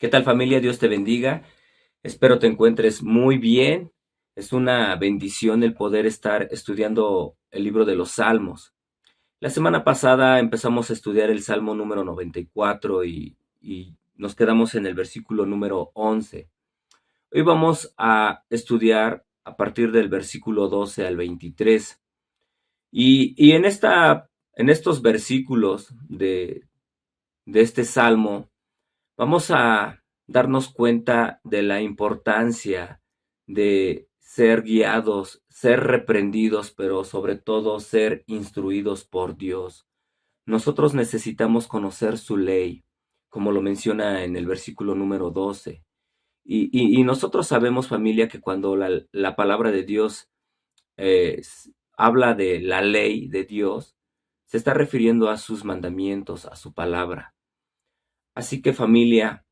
¿Qué tal, familia? Dios te bendiga. Espero te encuentres muy bien. Es una bendición el poder estar estudiando el libro de los Salmos. La semana pasada empezamos a estudiar el Salmo número 94 y nos quedamos en el versículo número 11. Hoy vamos a estudiar a partir del versículo 12 al 23. Y en estos versículos de este Salmo, vamos a darnos cuenta de la importancia de ser guiados, ser reprendidos, pero sobre todo ser instruidos por Dios. Nosotros necesitamos conocer su ley, como lo menciona en el versículo número 12. Y nosotros sabemos, familia, que cuando la palabra de Dios habla de la ley de Dios, se está refiriendo a sus mandamientos, a su palabra. Así que, familia,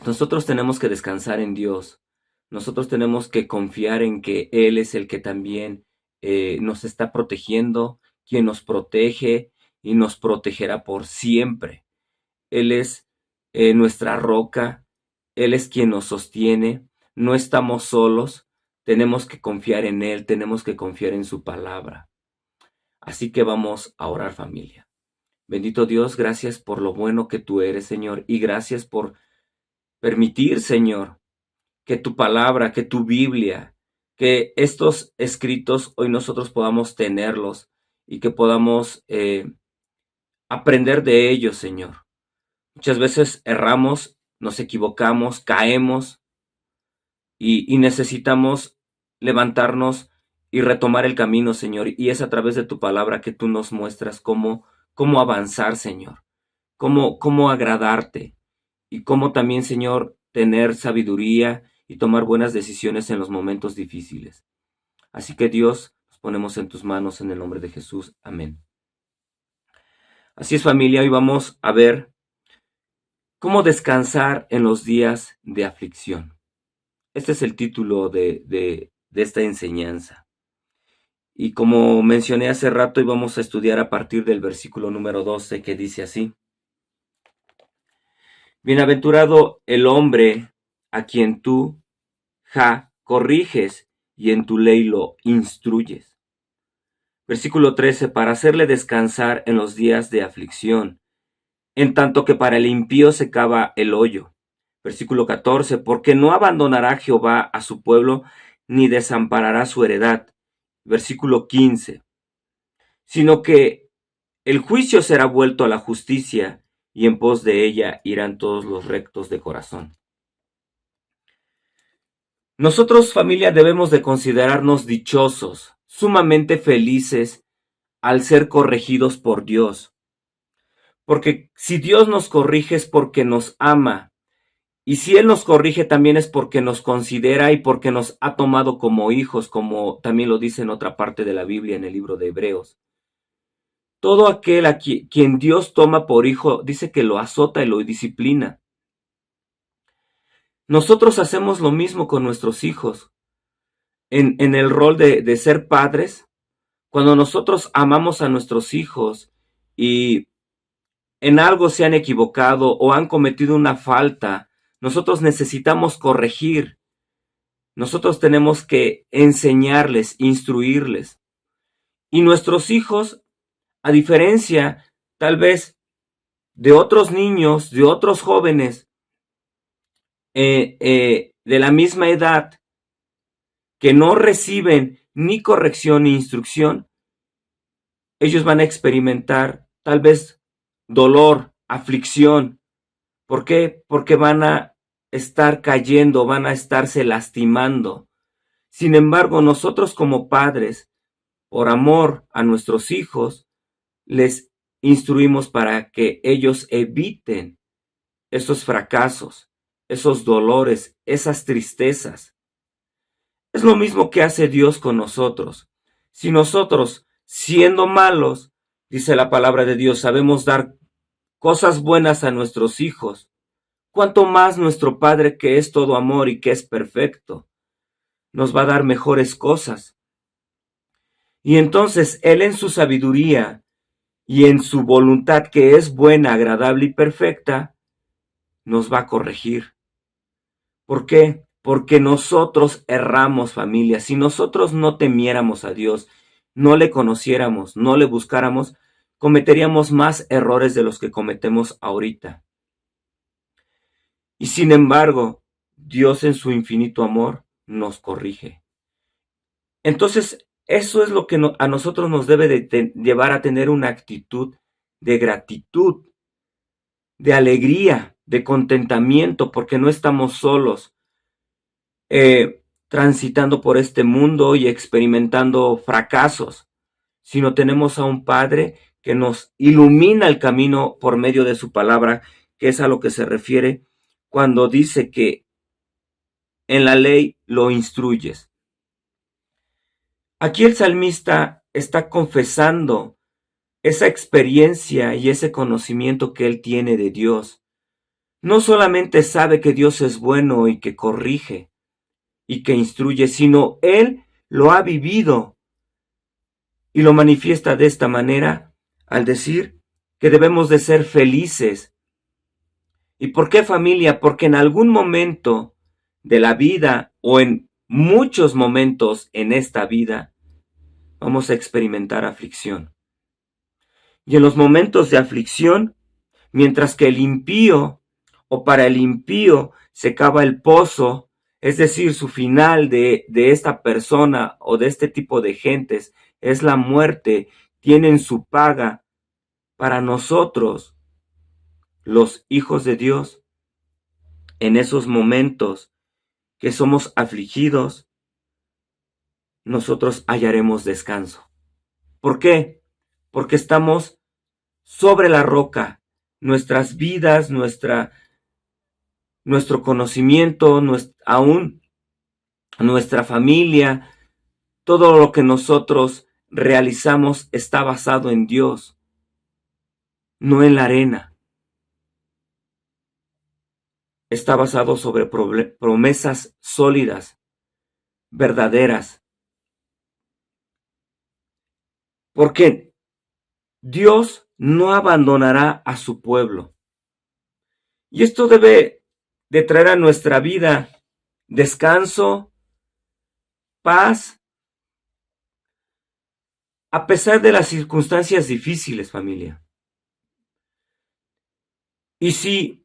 nosotros tenemos que descansar en Dios. Nosotros tenemos que confiar en que Él es el que también nos está protegiendo, quien nos protege y nos protegerá por siempre. Él es nuestra roca, Él es quien nos sostiene. No estamos solos, tenemos que confiar en Él, tenemos que confiar en su palabra. Así que vamos a orar, familia. Bendito Dios, gracias por lo bueno que tú eres, Señor, y gracias por permitir, Señor, que tu palabra, que tu Biblia, que estos escritos hoy nosotros podamos tenerlos y que podamos aprender de ellos, Señor. Muchas veces erramos, nos equivocamos, caemos y necesitamos levantarnos y retomar el camino, Señor. Y es a través de tu palabra que tú nos muestras cómo avanzar, Señor, cómo agradarte y cómo también, Señor, tener sabiduría y tomar buenas decisiones en los momentos difíciles. Así que Dios, nos ponemos en tus manos en el nombre de Jesús. Amén. Así es, familia, hoy vamos a ver cómo descansar en los días de aflicción. Este es el título de esta enseñanza. Y como mencioné hace rato, hoy vamos a estudiar a partir del versículo número 12, que dice así: Bienaventurado el hombre a quien tú, corriges y en tu ley lo instruyes. Versículo 13, para hacerle descansar en los días de aflicción, en tanto que para el impío se cava el hoyo. Versículo 14, porque no abandonará Jehová a su pueblo, ni desamparará su heredad. Versículo 15, sino que el juicio será vuelto a la justicia, y en pos de ella irán todos los rectos de corazón. Nosotros, familia, debemos de considerarnos dichosos, sumamente felices al ser corregidos por Dios. Porque si Dios nos corrige es porque nos ama. Y si Él nos corrige también es porque nos considera y porque nos ha tomado como hijos, como también lo dice en otra parte de la Biblia, en el libro de Hebreos. Todo aquel a quien Dios toma por hijo, dice que lo azota y lo disciplina. Nosotros hacemos lo mismo con nuestros hijos. En el rol de ser padres, cuando nosotros amamos a nuestros hijos y en algo se han equivocado o han cometido una falta, nosotros necesitamos corregir. Nosotros tenemos que enseñarles, instruirles. Y nuestros hijos, a diferencia tal vez de otros niños, de otros jóvenes de la misma edad, que no reciben ni corrección ni instrucción, ellos van a experimentar tal vez dolor, aflicción. ¿Por qué? Porque van a estar cayendo, van a estarse lastimando. Sin embargo, nosotros como padres, por amor a nuestros hijos, les instruimos para que ellos eviten esos fracasos, esos dolores, esas tristezas. Es lo mismo que hace Dios con nosotros. Si nosotros, siendo malos, dice la palabra de Dios, sabemos dar cosas buenas a nuestros hijos, cuánto más nuestro Padre, que es todo amor y que es perfecto, nos va a dar mejores cosas. Y entonces Él, en su sabiduría y en su voluntad, que es buena, agradable y perfecta, nos va a corregir. ¿Por qué? Porque nosotros erramos, familia. Si nosotros no temiéramos a Dios, no le conociéramos, no le buscáramos, cometeríamos más errores de los que cometemos ahorita. Y sin embargo, Dios en su infinito amor nos corrige. Entonces, eso es lo que a nosotros nos debe de llevar a tener una actitud de gratitud, de alegría, de contentamiento, porque no estamos solos transitando por este mundo y experimentando fracasos, sino tenemos a un Padre que nos ilumina el camino por medio de su palabra, que es a lo que se refiere cuando dice que en la ley lo instruyes. Aquí el salmista está confesando esa experiencia y ese conocimiento que él tiene de Dios. No solamente sabe que Dios es bueno y que corrige y que instruye, sino él lo ha vivido y lo manifiesta de esta manera al decir que debemos de ser felices. ¿Y por qué, familia? Porque en algún momento de la vida o en muchos momentos en esta vida vamos a experimentar aflicción. Y en los momentos de aflicción, mientras que el impío o para el impío se cava el pozo, es decir, su final de esta persona o de este tipo de gentes es la muerte, tienen su paga. Para nosotros, los hijos de Dios, en esos momentos que somos afligidos, nosotros hallaremos descanso. ¿Por qué? Porque estamos sobre la roca. Nuestras vidas, nuestro conocimiento, aún nuestra familia, todo lo que nosotros realizamos está basado en Dios, no en la arena. Está basado sobre promesas sólidas, verdaderas. Porque Dios no abandonará a su pueblo. Y esto debe de traer a nuestra vida descanso, paz, a pesar de las circunstancias difíciles, familia. Y si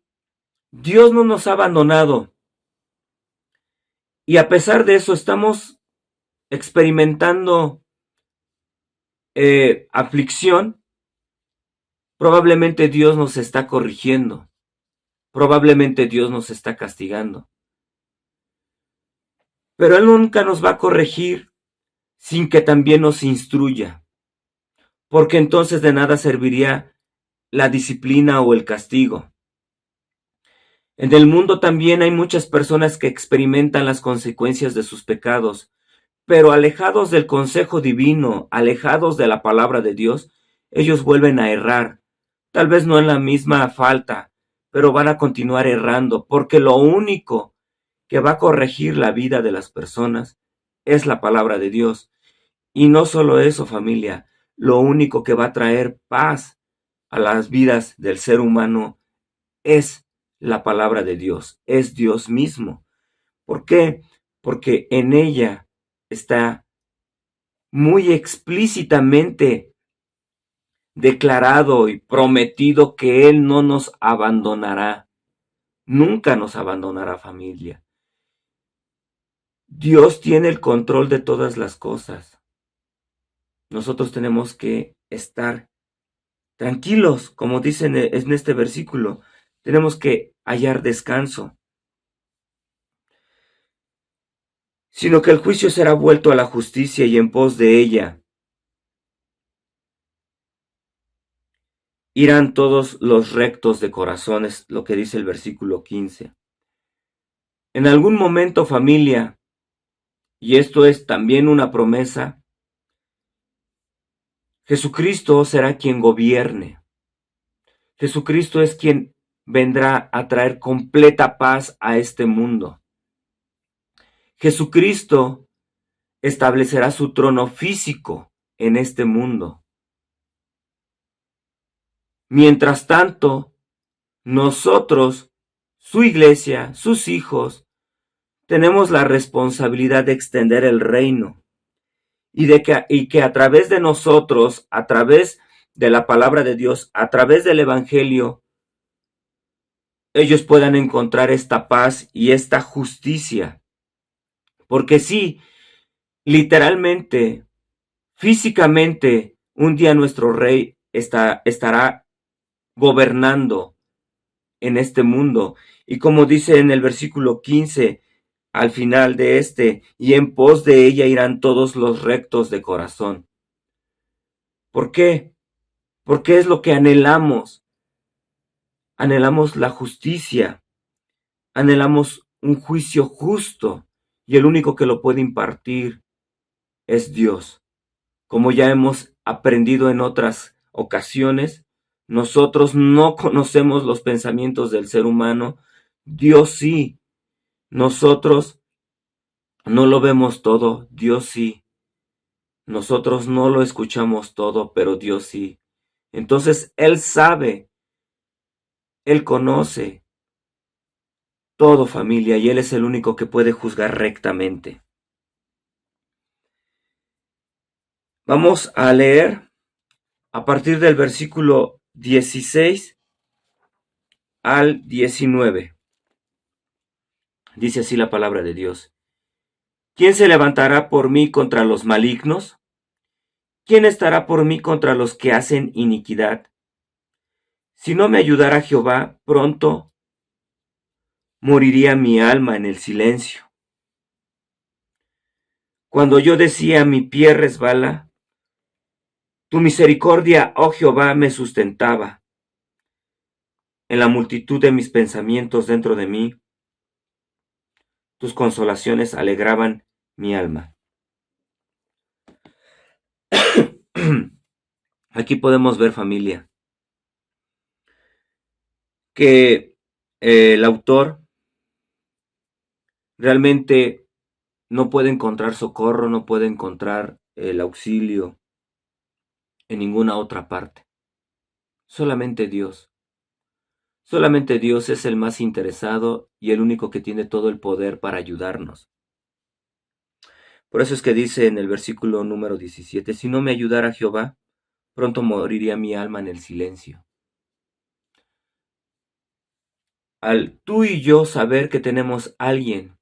Dios no nos ha abandonado y a pesar de eso estamos experimentando aflicción, probablemente Dios nos está corrigiendo. Probablemente Dios nos está castigando. Pero Él nunca nos va a corregir sin que también nos instruya. Porque entonces de nada serviría la disciplina o el castigo. En el mundo también hay muchas personas que experimentan las consecuencias de sus pecados, pero alejados del consejo divino, alejados de la palabra de Dios, ellos vuelven a errar. Tal vez no en la misma falta, pero van a continuar errando, porque lo único que va a corregir la vida de las personas es la palabra de Dios. Y no solo eso, familia, lo único que va a traer paz a las vidas del ser humano es la palabra de Dios, es Dios mismo. ¿Por qué? Porque en ella está muy explícitamente declarado y prometido que Él no nos abandonará. Nunca nos abandonará, familia. Dios tiene el control de todas las cosas. Nosotros tenemos que estar tranquilos, como dice en este versículo. Tenemos que hallar descanso. Sino que el juicio será vuelto a la justicia y en pos de ella irán todos los rectos de corazones, lo que dice el versículo 15. En algún momento, familia, y esto es también una promesa, Jesucristo será quien gobierne. Jesucristo es quien vendrá a traer completa paz a este mundo. Jesucristo establecerá su trono físico en este mundo. Mientras tanto, nosotros su iglesia, sus hijos, tenemos la responsabilidad de extender el reino y que a través de nosotros, a través de la palabra de Dios, a través del Evangelio, ellos puedan encontrar esta paz y esta justicia. Porque sí, literalmente, físicamente, un día nuestro rey estará gobernando en este mundo. Y como dice en el versículo 15, al final de y en pos de ella irán todos los rectos de corazón. ¿Por qué? Porque es lo que anhelamos. Anhelamos la justicia, anhelamos un juicio justo, y el único que lo puede impartir es Dios. Como ya hemos aprendido en otras ocasiones, nosotros no conocemos los pensamientos del ser humano, Dios sí. Nosotros no lo vemos todo, Dios sí. Nosotros no lo escuchamos todo, pero Dios sí. Entonces Él sabe, Él conoce todo, familia, y Él es el único que puede juzgar rectamente. Vamos a leer a partir del versículo 16 al 19. Dice así la palabra de Dios. ¿Quién se levantará por mí contra los malignos? ¿Quién estará por mí contra los que hacen iniquidad? Si no me ayudara Jehová, pronto moriría mi alma en el silencio. Cuando yo decía mi pie resbala, tu misericordia, oh Jehová, me sustentaba. En la multitud de mis pensamientos dentro de mí, tus consolaciones alegraban mi alma. Aquí podemos ver, familia, que el autor realmente no puede encontrar socorro, no puede encontrar el auxilio en ninguna otra parte. Solamente Dios. Solamente Dios es el más interesado y el único que tiene todo el poder para ayudarnos. Por eso es que dice en el versículo número 17, si no me ayudara Jehová, pronto moriría mi alma en el silencio. Al tú y yo saber que tenemos alguien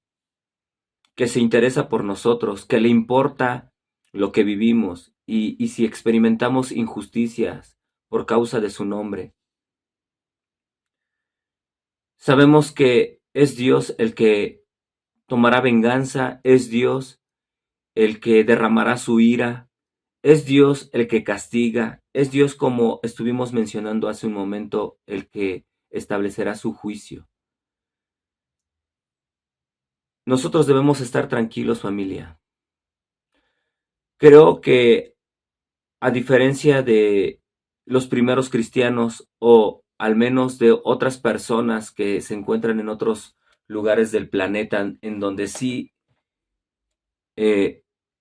que se interesa por nosotros, que le importa lo que vivimos y si experimentamos injusticias por causa de su nombre, sabemos que es Dios el que tomará venganza, es Dios el que derramará su ira, es Dios el que castiga, es Dios, como estuvimos mencionando hace un momento, el que establecerá su juicio. Nosotros debemos estar tranquilos, familia. Creo que, a diferencia de los primeros cristianos, o al menos de otras personas que se encuentran en otros lugares del planeta en donde sí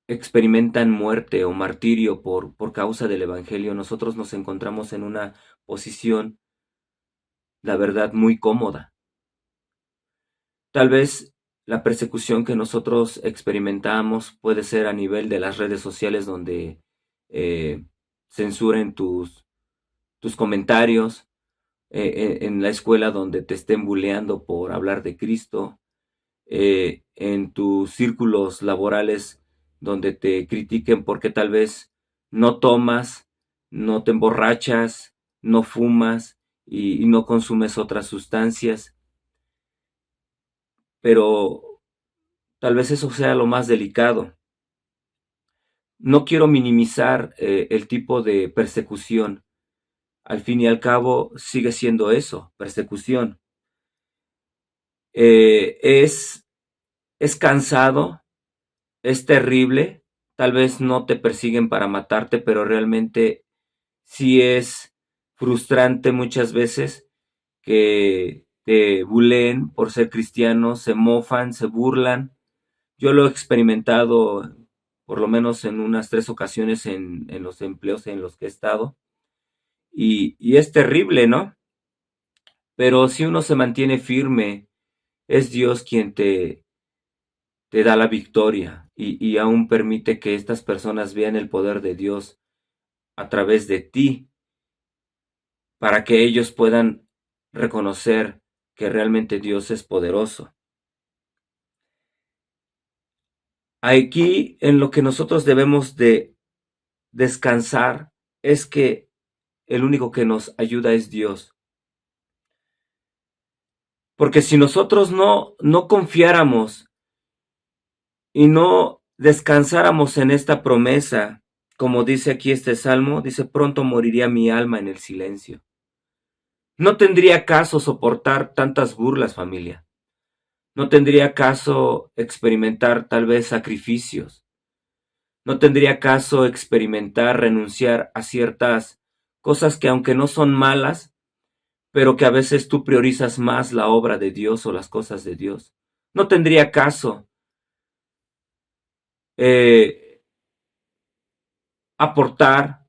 experimentan muerte o martirio por causa del Evangelio, nosotros nos encontramos en una posición, la verdad, muy cómoda. Tal vez la persecución que nosotros experimentamos puede ser a nivel de las redes sociales, donde censuren tus comentarios, en la escuela donde te estén bulleando por hablar de Cristo, en tus círculos laborales donde te critiquen porque tal vez no tomas, no te emborrachas, no fumas y no consumes otras sustancias, pero tal vez eso sea lo más delicado. No quiero minimizar el tipo de persecución. Al fin y al cabo sigue siendo eso, persecución. Es cansado, es terrible, tal vez no te persiguen para matarte, pero realmente sí es frustrante muchas veces que te buleen por ser cristiano, se mofan, se burlan. Yo lo he experimentado por lo menos en unas 3 ocasiones en los empleos en los que he estado, y es terrible, ¿no? Pero si uno se mantiene firme, es Dios quien te da la victoria y aún permite que estas personas vean el poder de Dios a través de ti para que ellos puedan reconocer que realmente Dios es poderoso. Aquí en lo que nosotros debemos de descansar es que el único que nos ayuda es Dios. Porque si nosotros no confiáramos y no descansáramos en esta promesa, como dice aquí este salmo, dice, pronto moriría mi alma en el silencio. No tendría caso soportar tantas burlas, familia. No tendría caso experimentar tal vez sacrificios. No tendría caso experimentar renunciar a ciertas cosas que aunque no son malas, pero que a veces tú priorizas más la obra de Dios o las cosas de Dios. No tendría caso eh, aportar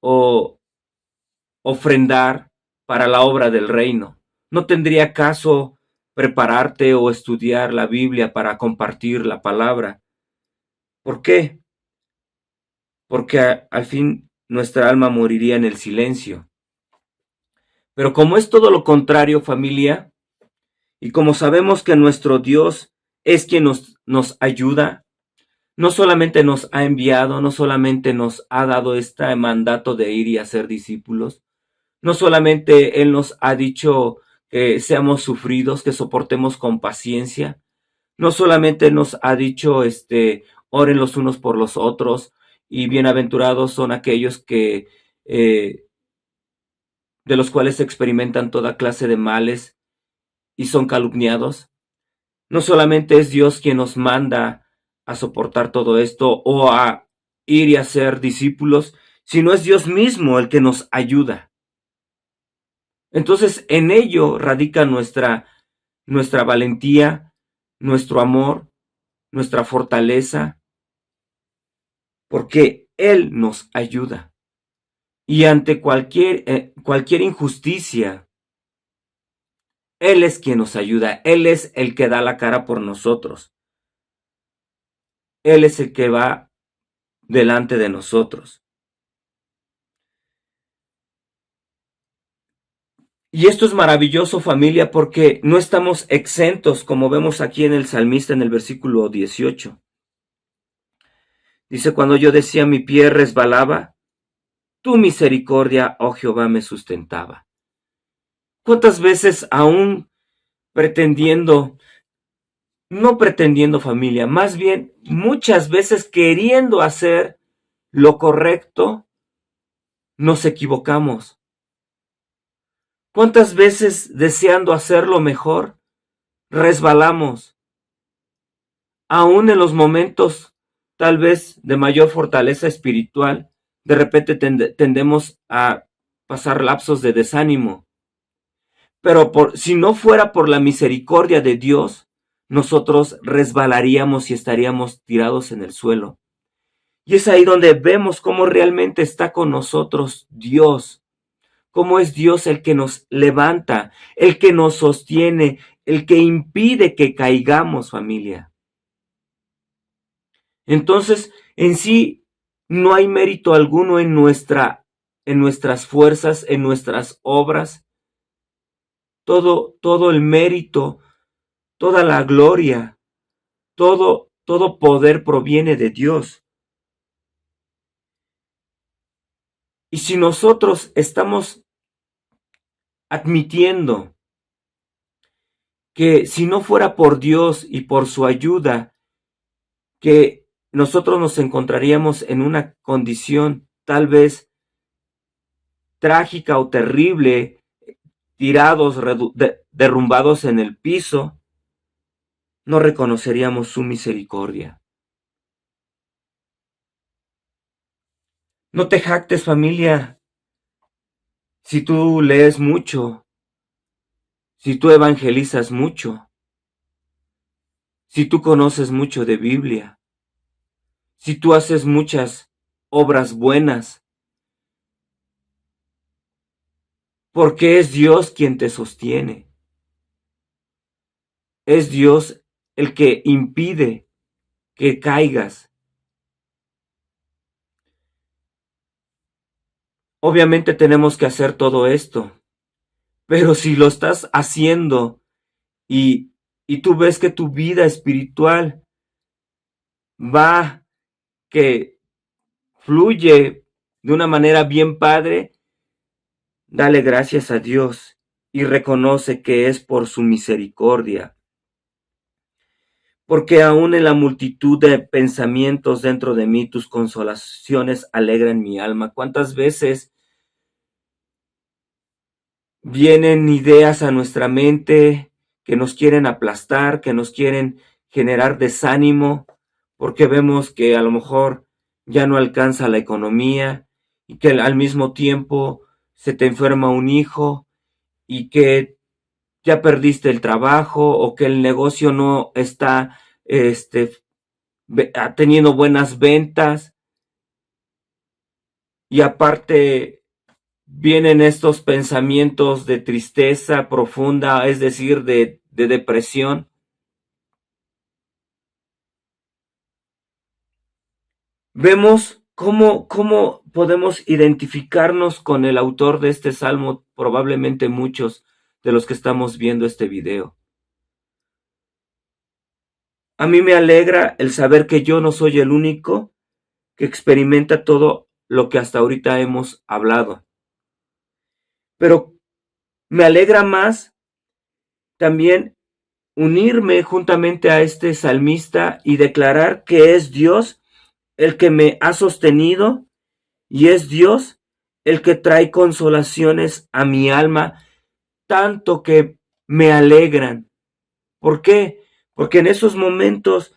o ofrendar para la obra del reino. No tendría caso prepararte o estudiar la Biblia para compartir la palabra. ¿Por qué? Porque al fin nuestra alma moriría en el silencio. Pero como es todo lo contrario, familia, y como sabemos que nuestro Dios es quien nos ayuda, no solamente nos ha enviado, no solamente nos ha dado este mandato de ir y hacer discípulos, no solamente Él nos ha dicho que seamos sufridos, que soportemos con paciencia, no solamente nos ha dicho, oren los unos por los otros, y bienaventurados son aquellos que, de los cuales experimentan toda clase de males y son calumniados. No solamente es Dios quien nos manda a soportar todo esto o a ir y a ser discípulos, sino es Dios mismo el que nos ayuda. Entonces, en ello radica nuestra valentía, nuestro amor, nuestra fortaleza, porque Él nos ayuda. Y ante cualquier injusticia, Él es quien nos ayuda. Él es el que da la cara por nosotros. Él es el que va delante de nosotros. Y esto es maravilloso, familia, porque no estamos exentos, como vemos aquí en el salmista en el versículo 18. Dice, cuando yo decía mi pie resbalaba, tu misericordia, oh Jehová, me sustentaba. ¿Cuántas veces aún pretendiendo, no pretendiendo, familia, más bien muchas veces queriendo hacer lo correcto, nos equivocamos? ¿Cuántas veces deseando hacer lo mejor, resbalamos? Aún en los momentos tal vez de mayor fortaleza espiritual, de repente tendemos a pasar lapsos de desánimo. Pero si no fuera por la misericordia de Dios, nosotros resbalaríamos y estaríamos tirados en el suelo. Y es ahí donde vemos cómo realmente está con nosotros Dios, cómo es Dios el que nos levanta, el que nos sostiene, el que impide que caigamos, familia. Entonces, en sí, no hay mérito alguno en nuestras fuerzas, en nuestras obras. Todo el mérito, toda la gloria, todo poder proviene de Dios. Y si nosotros estamos admitiendo que si no fuera por Dios y por su ayuda, que nosotros nos encontraríamos en una condición tal vez trágica o terrible, tirados, derrumbados en el piso, no reconoceríamos su misericordia. No te jactes, familia, si tú lees mucho, si tú evangelizas mucho, si tú conoces mucho de Biblia, si tú haces muchas obras buenas. porque es Dios quien te sostiene. Es Dios el que impide que caigas. Obviamente tenemos que hacer todo esto, pero si lo estás haciendo y, y tú ves que tu vida espiritual va, que fluye de una manera bien padre, dale gracias a Dios y reconoce que es por su misericordia. Porque aún en la multitud de pensamientos dentro de mí, tus consolaciones alegran mi alma. ¿Cuántas veces vienen ideas a nuestra mente que nos quieren aplastar, que nos quieren generar desánimo, porque vemos que a lo mejor ya no alcanza la economía y que al mismo tiempo se te enferma un hijo y que ya perdiste el trabajo o que el negocio no está teniendo buenas ventas y aparte vienen estos pensamientos de tristeza profunda, es decir, de depresión. Vemos cómo podemos identificarnos con el autor de este salmo, probablemente muchos de los que estamos viendo este video. A mí me alegra el saber que yo no soy el único que experimenta todo lo que hasta ahorita hemos hablado. Pero me alegra más también unirme juntamente a este salmista y declarar que es Dios el que me ha sostenido y es Dios el que trae consolaciones a mi alma, tanto que me alegran. ¿Por qué? Porque en esos momentos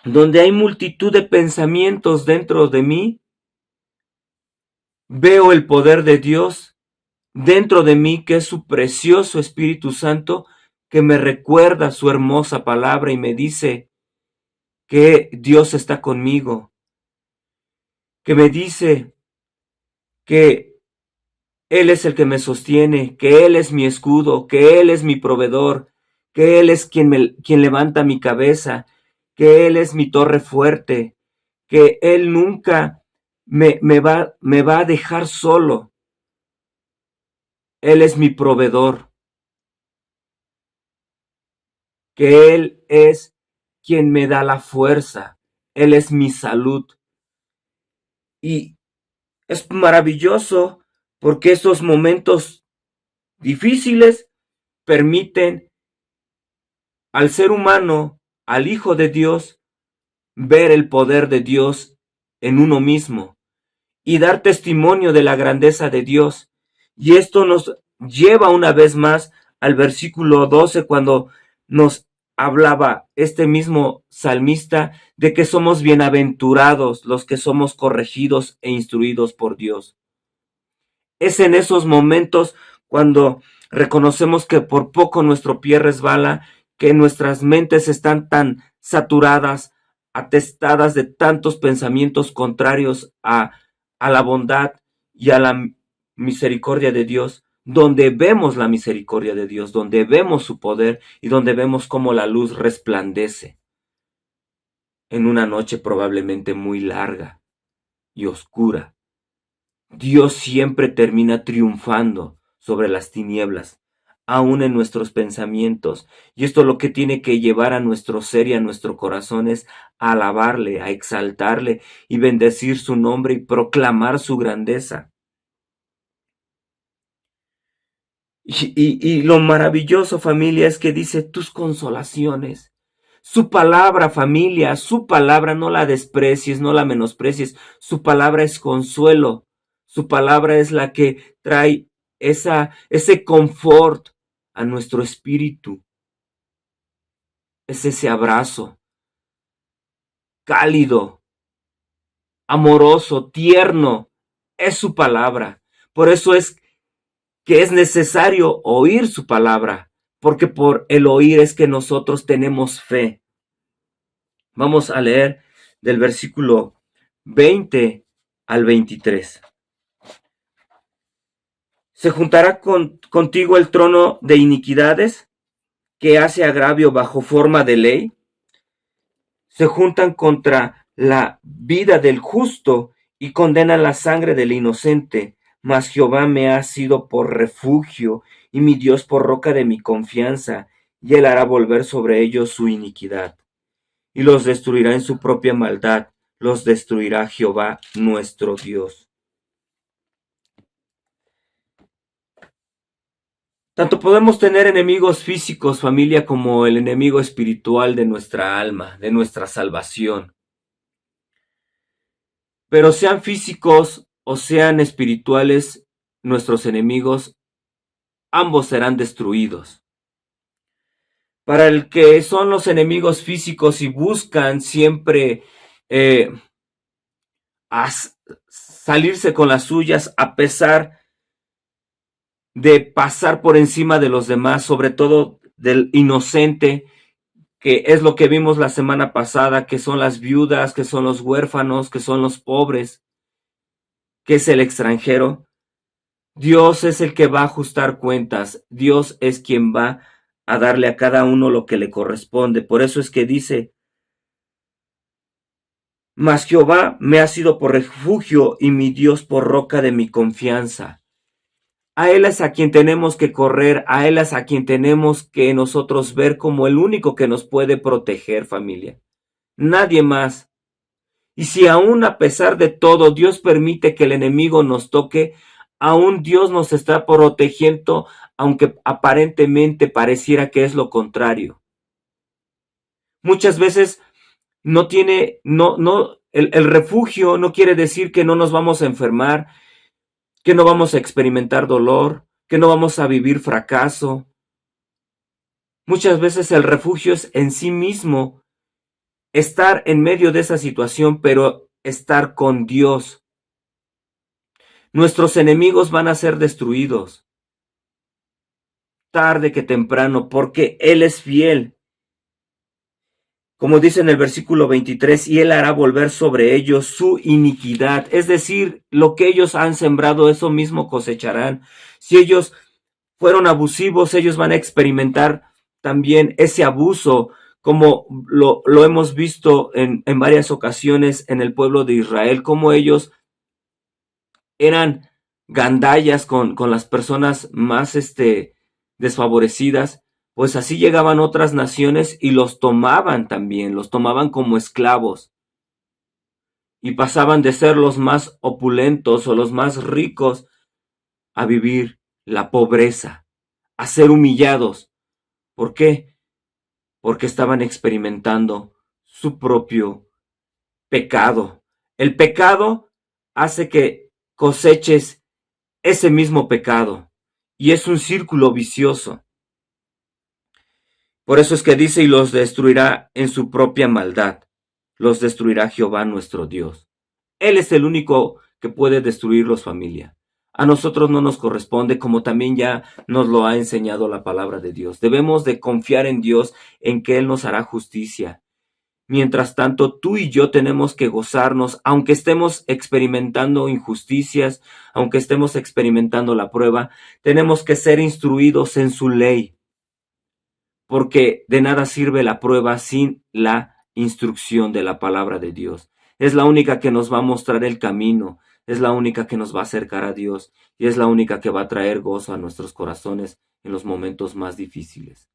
donde hay multitud de pensamientos dentro de mí, veo el poder de Dios dentro de mí, que es su precioso Espíritu Santo, que me recuerda su hermosa palabra y me dice que Dios está conmigo, que me dice que Él es el que me sostiene, que Él es mi escudo, que Él es mi proveedor, que Él es quien levanta mi cabeza, que Él es mi torre fuerte, que Él nunca me va a dejar solo. Él es mi proveedor, que Él es quien me da la fuerza, Él es mi salud. Y es maravilloso porque estos momentos difíciles permiten al ser humano, al Hijo de Dios, ver el poder de Dios en uno mismo y dar testimonio de la grandeza de Dios. Y esto nos lleva una vez más al versículo 12 cuando nos hablaba este mismo salmista de que somos bienaventurados los que somos corregidos e instruidos por Dios. Es en esos momentos cuando reconocemos que por poco nuestro pie resbala, que nuestras mentes están tan saturadas, atestadas de tantos pensamientos contrarios a la bondad y a la misericordia de Dios, donde vemos la misericordia de Dios, donde vemos su poder y donde vemos cómo la luz resplandece en una noche probablemente muy larga y oscura. Dios siempre termina triunfando sobre las tinieblas, aún en nuestros pensamientos. Y esto lo que tiene que llevar a nuestro ser y a nuestro corazón es a alabarle, a exaltarle y bendecir su nombre y proclamar su grandeza. Y lo maravilloso, familia, es que dice tus consolaciones. Su palabra, familia, su palabra no la desprecies, no la menosprecies. Su palabra es consuelo. Su palabra es la que trae ese confort a nuestro espíritu. Es ese abrazo cálido, amoroso, tierno. Es su palabra. Por eso es que es necesario oír su palabra, porque por el oír es que nosotros tenemos fe. Vamos a leer del versículo 20 al 23. Se juntará contigo el trono de iniquidades, que hace agravio bajo forma de ley. Se juntan contra la vida del justo y condenan la sangre del inocente. Mas Jehová me ha sido por refugio y mi Dios por roca de mi confianza, y él hará volver sobre ellos su iniquidad, y los destruirá en su propia maldad, los destruirá Jehová nuestro Dios. Tanto podemos tener enemigos físicos, familia, como el enemigo espiritual de nuestra alma, de nuestra salvación. Pero sean físicos o sean espirituales, nuestros enemigos, ambos serán destruidos. Para el que son los enemigos físicos y buscan siempre salirse con las suyas a pesar de pasar por encima de los demás, sobre todo del inocente, que es lo que vimos la semana pasada, que son las viudas, que son los huérfanos, que son los pobres, que es el extranjero. Dios es el que va a ajustar cuentas, Dios es quien va a darle a cada uno lo que le corresponde. Por eso es que dice, mas Jehová me ha sido por refugio y mi Dios por roca de mi confianza. A Él es a quien tenemos que correr, a Él es a quien tenemos que nosotros ver como el único que nos puede proteger, familia. Nadie más. Y si aún a pesar de todo Dios permite que el enemigo nos toque, aún Dios nos está protegiendo, aunque aparentemente pareciera que es lo contrario. Muchas veces el refugio no quiere decir que no nos vamos a enfermar, que no vamos a experimentar dolor, que no vamos a vivir fracaso. Muchas veces el refugio es en sí mismo estar en medio de esa situación, pero estar con Dios. Nuestros enemigos van a ser destruidos, tarde que temprano, porque Él es fiel. Como dice en el versículo 23, y Él hará volver sobre ellos su iniquidad. Es decir, lo que ellos han sembrado, eso mismo cosecharán. Si ellos fueron abusivos, ellos van a experimentar también ese abuso, como lo hemos visto en varias ocasiones en el pueblo de Israel, como ellos eran gandallas con las personas más desfavorecidas, pues así llegaban otras naciones y los tomaban también, los tomaban como esclavos y pasaban de ser los más opulentos o los más ricos a vivir la pobreza, a ser humillados. ¿Por qué? Porque estaban experimentando su propio pecado. El pecado hace que coseches ese mismo pecado y es un círculo vicioso. Por eso es que dice, y los destruirá en su propia maldad, los destruirá Jehová nuestro Dios. Él es el único que puede destruirlos, familia. A nosotros no nos corresponde, como también ya nos lo ha enseñado la palabra de Dios. Debemos de confiar en Dios, en que Él nos hará justicia. Mientras tanto, tú y yo tenemos que gozarnos, aunque estemos experimentando injusticias, aunque estemos experimentando la prueba, tenemos que ser instruidos en su ley, porque de nada sirve la prueba sin la instrucción de la palabra de Dios. Es la única que nos va a mostrar el camino, es la única que nos va a acercar a Dios y es la única que va a traer gozo a nuestros corazones en los momentos más difíciles.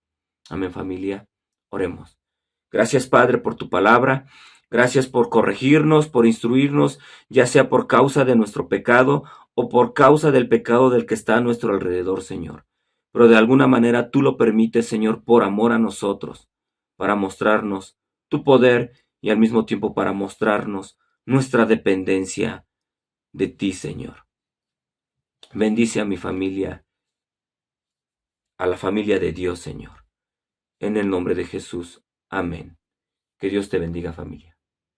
Amén, familia. Oremos. Gracias, Padre, por tu palabra. Gracias por corregirnos, por instruirnos, ya sea por causa de nuestro pecado o por causa del pecado del que está a nuestro alrededor, Señor. Pero de alguna manera tú lo permites, Señor, por amor a nosotros, para mostrarnos tu poder y al mismo tiempo para mostrarnos nuestra dependencia de ti, Señor. Bendice a mi familia, a la familia de Dios, Señor. En el nombre de Jesús. Amén. Que Dios te bendiga, familia.